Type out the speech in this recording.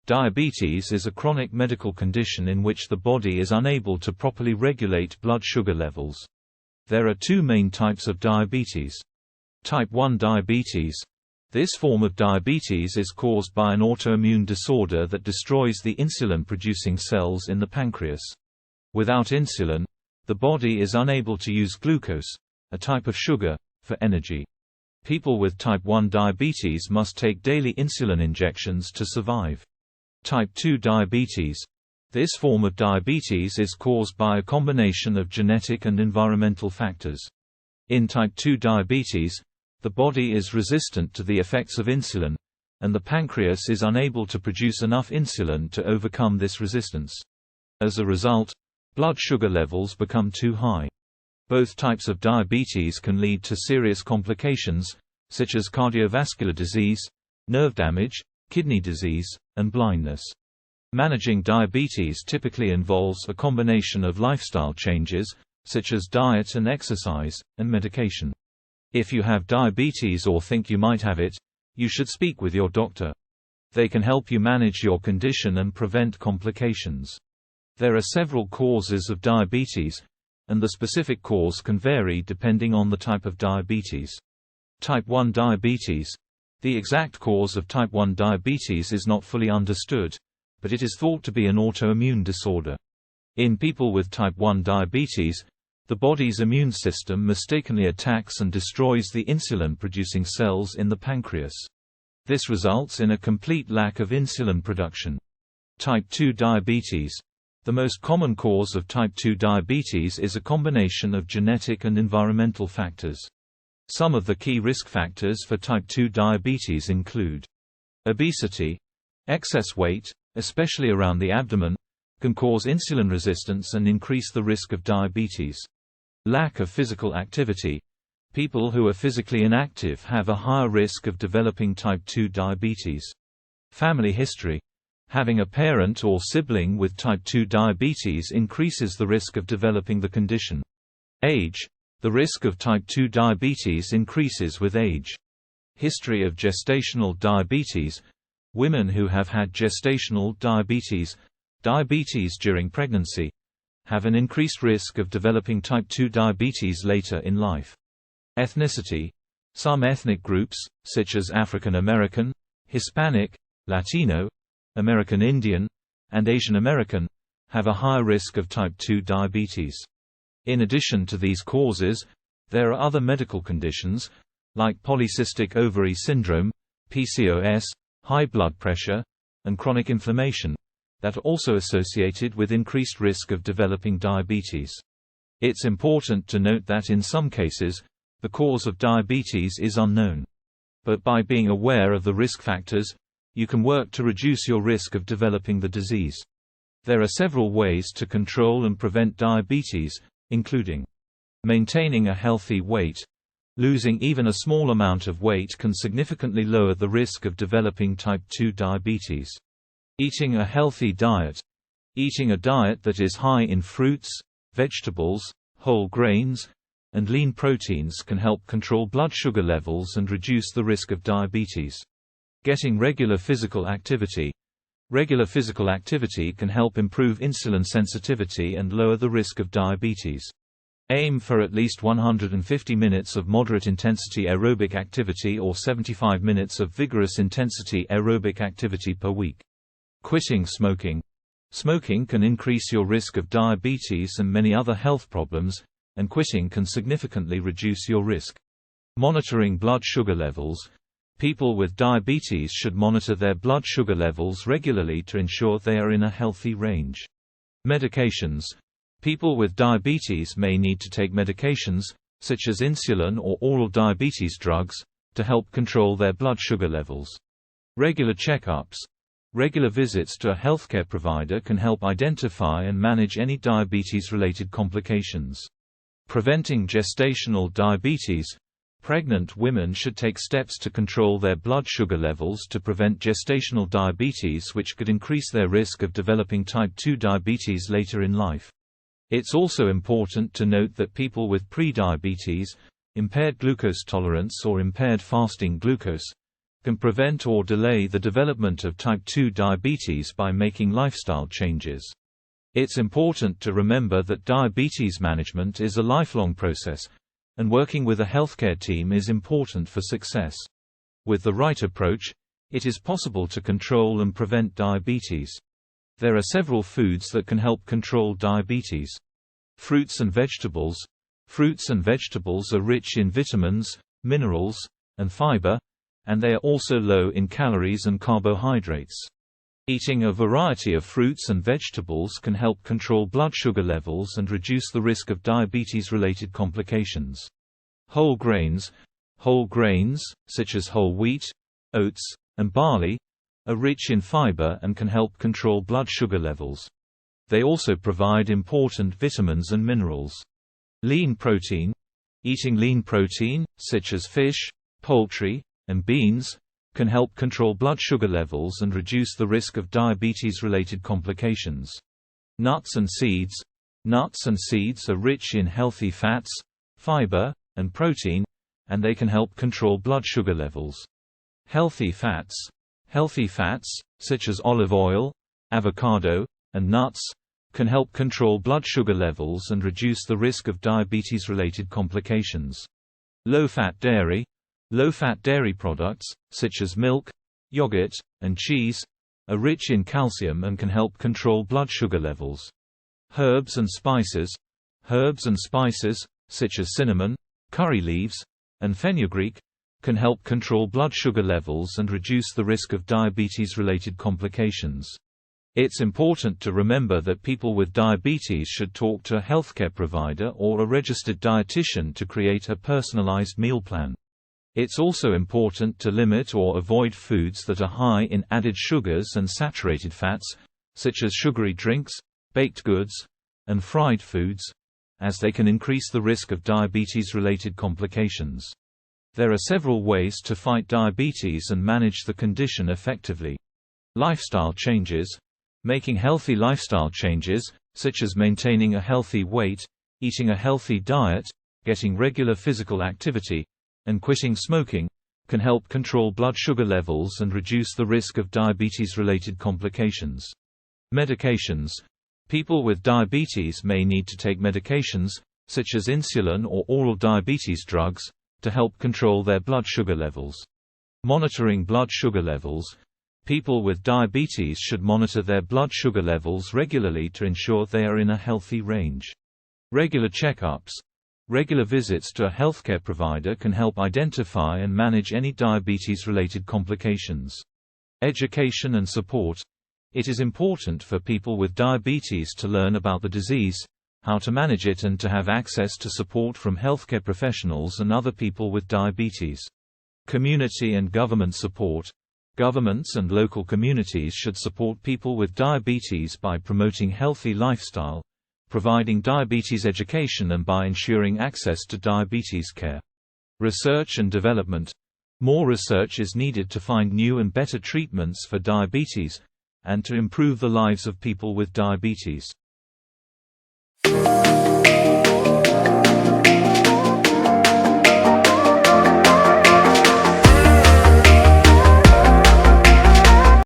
Diabetes is a chronic medical condition in which the body is unable to properly regulate blood sugar levels. There are two main types of diabetes. Type 1 diabetes. This form of diabetes is caused by an autoimmune disorder that destroys the insulin-producing cells in the pancreas. Without insulin, the body is unable to use glucose, a type of sugar, for energy. People with type 1 diabetes must take daily insulin injections to survive. Type 2 diabetes. This form of diabetes is caused by a combination of genetic and environmental factors. In type 2 diabetes, the body is resistant to the effects of insulin, and the pancreas is unable to produce enough insulin to overcome this resistance. As a result, blood sugar levels become too high. Both types of diabetes can lead to serious complications, such as cardiovascular disease, nerve damage, kidney disease, and blindness. Managing diabetes typically involves a combination of lifestyle changes, such as diet and exercise, and medication. If you have diabetes or think you might have it, you should speak with your doctor. They can help you manage your condition and prevent complications. There are several causes of diabetes, and the specific cause can vary depending on the type of diabetes. Type 1 diabetes. The exact cause of type 1 diabetes is not fully understood, but it is thought to be an autoimmune disorder. In people with type 1 diabetes, the body's immune system mistakenly attacks and destroys the insulin-producing cells in the pancreas. This results in a complete lack of insulin production. Type 2 diabetes. The most common cause of type 2 diabetes is a combination of genetic and environmental factors. Some of the key risk factors for type 2 diabetes include obesity. Excess weight, especially around the abdomen, can cause insulin resistance and increase the risk of diabetes. Lack of physical activity. People who are physically inactive have a higher risk of developing type 2 diabetes. Family history. Having a parent or sibling with type 2 diabetes increases the risk of developing the condition. Age. The risk of type 2 diabetes increases with age. History of gestational diabetes. Women who have had gestational diabetes during pregnancy, have an increased risk of developing type 2 diabetes later in life. Ethnicity. Some ethnic groups, such as African American, Hispanic, Latino, American Indian, and Asian American, have a higher risk of type 2 diabetes. In addition to these causes, there are other medical conditions, like polycystic ovary syndrome, PCOS, high blood pressure, and chronic inflammation, that are also associated with increased risk of developing diabetes. It's important to note that in some cases, the cause of diabetes is unknown. But by being aware of the risk factors, you can work to reduce your risk of developing the disease. There are several ways to control and prevent diabetes, including maintaining a healthy weight. Losing even a small amount of weight can significantly lower the risk of developing type 2 diabetes. Eating a healthy diet. Eating a diet that is high in fruits, vegetables, whole grains, and lean proteins can help control blood sugar levels and reduce the risk of diabetes. Getting regular physical activity. Regular physical activity can help improve insulin sensitivity and lower the risk of diabetes. Aim for at least 150 minutes of moderate-intensity aerobic activity or 75 minutes of vigorous-intensity aerobic activity per week. Quitting smoking. Smoking can increase your risk of diabetes and many other health problems, and quitting can significantly reduce your risk. Monitoring blood sugar levels. People with diabetes should monitor their blood sugar levels regularly to ensure they are in a healthy range. Medications. People with diabetes may need to take medications, such as insulin or oral diabetes drugs, to help control their blood sugar levels. Regular checkups. Regular visits to a healthcare provider can help identify and manage any diabetes-related complications. Preventing gestational diabetes. Pregnant women should take steps to control their blood sugar levels to prevent gestational diabetes, which could increase their risk of developing type 2 diabetes later in life. It's also important to note that people with prediabetes, impaired glucose tolerance or impaired fasting glucose, can prevent or delay the development of type 2 diabetes by making lifestyle changes. It's important to remember that diabetes management is a lifelong process, and working with a healthcare team is important for success. With the right approach, it is possible to control and prevent diabetes. There are several foods that can help control diabetes. Fruits and vegetables. Fruits and vegetables are rich in vitamins, minerals, and fiber, and they are also low in calories and carbohydrates. Eating a variety of fruits and vegetables can help control blood sugar levels and reduce the risk of diabetes-related complications. Whole grains. Whole grains, such as whole wheat, oats, and barley, are rich in fiber and can help control blood sugar levels. They also provide important vitamins and minerals. Lean protein. Eating lean protein, such as fish, poultry, and beans, can help control blood sugar levels and reduce the risk of diabetes-related complications. Nuts and seeds. Nuts and seeds are rich in healthy fats, fiber, and protein, and they can help control blood sugar levels. Healthy fats. Healthy fats, such as olive oil, avocado, and nuts, can help control blood sugar levels and reduce the risk of diabetes-related complications. Low-fat dairy. Low-fat dairy products, such as milk, yogurt, and cheese, are rich in calcium and can help control blood sugar levels. Herbs and spices. Herbs and spices, such as cinnamon, curry leaves, and fenugreek, can help control blood sugar levels and reduce the risk of diabetes-related complications. It's important to remember that people with diabetes should talk to a healthcare provider or a registered dietitian to create a personalized meal plan. It's also important to limit or avoid foods that are high in added sugars and saturated fats, such as sugary drinks, baked goods, and fried foods, as they can increase the risk of diabetes-related complications. There are several ways to fight diabetes and manage the condition effectively. Lifestyle changes. Making healthy lifestyle changes, such as maintaining a healthy weight, eating a healthy diet, getting regular physical activity, and quitting smoking, can help control blood sugar levels and reduce the risk of diabetes-related complications. Medications. People with diabetes may need to take medications, such as insulin or oral diabetes drugs, to help control their blood sugar levels. Monitoring blood sugar levels. People with diabetes should monitor their blood sugar levels regularly to ensure they are in a healthy range. Regular checkups. Regular visits to a healthcare provider can help identify and manage any diabetes-related complications. Education and support. It is important for people with diabetes to learn about the disease, how to manage it, and to have access to support from healthcare professionals and other people with diabetes. Community and government support. Governments and local communities should support people with diabetes by promoting healthy lifestyle, providing diabetes education, and by ensuring access to diabetes care. Research and development. More research is needed to find new and better treatments for diabetes, and to improve the lives of people with diabetes.